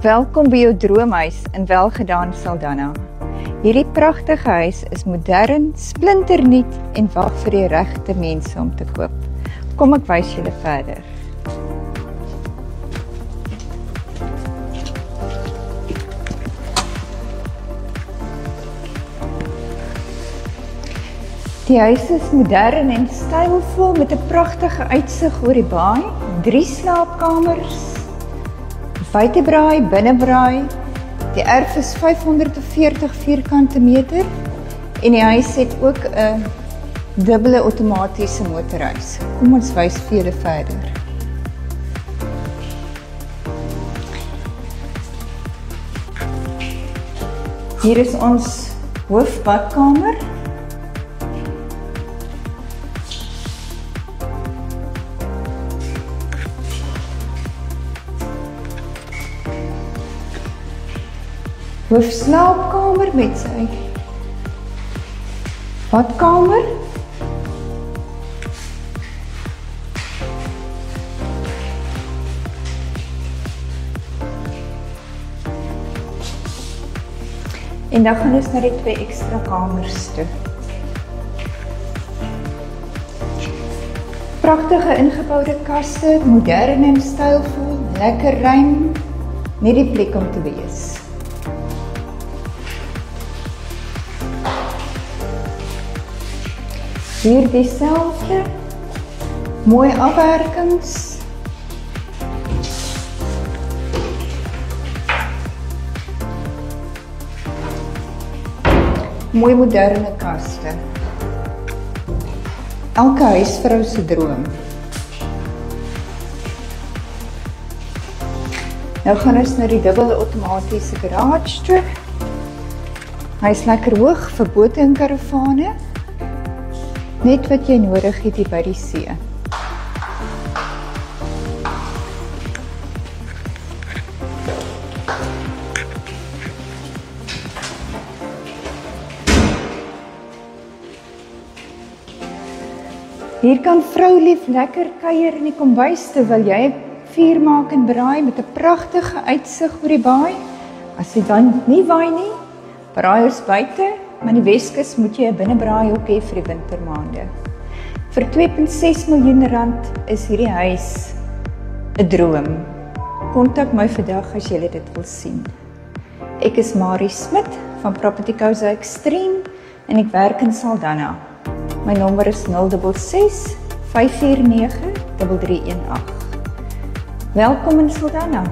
Welkom by jou droomhuis in Welgedaan, Saldanha. Hierdie pragtige huis is modern, splinternuut en wag vir die regte mense om te koop. Kom ek wys julle verder. Die huis is modern en stylvol met 'n pragtige uitsig oor die baai, 3 slaapkamers, buitebraai, binnebraai. Die erf is 540 vierkante meter en die huis het ook 'n dubbele outomatiese motorhuis. Kom ons wys vir julle verder. Hier is ons hoofbadkamer. Hoofslaapkamer met sy badkamer. En dan gaan ons na die 2 ekstra kamers toe. Pragtige ingeboude kaste, modern en stylvol, lekker ruim, net die plek om te wees. Hier dieselfde, mooi afwerkings. Mooi moderne kaste. Elke huisvrou se droom. Nou gaan ons na die dubbele outomatiese garage toe. Hy is lekker hoog vir bote en karavane. Net wat jy nodig het hier by die see. Hier kan vroulief lekker kuier in die kombuis terwyl jy vuur maak en braai met 'n pragtige uitsig oor die baai. As dit dan nie waai nie, braai ons buite. Maar in die Weskus moet jy 'n binnebraai ook hê vir die wintermaande. Vir R2.6 miljoen is hierdie huis 'n droom. Kontak my vandag as jy dit wil sien. Ek is Marie Smit van Property Coza Extreme en ek werk in Saldanha. My nommer is 066 549 3318. Welkom in Saldanha.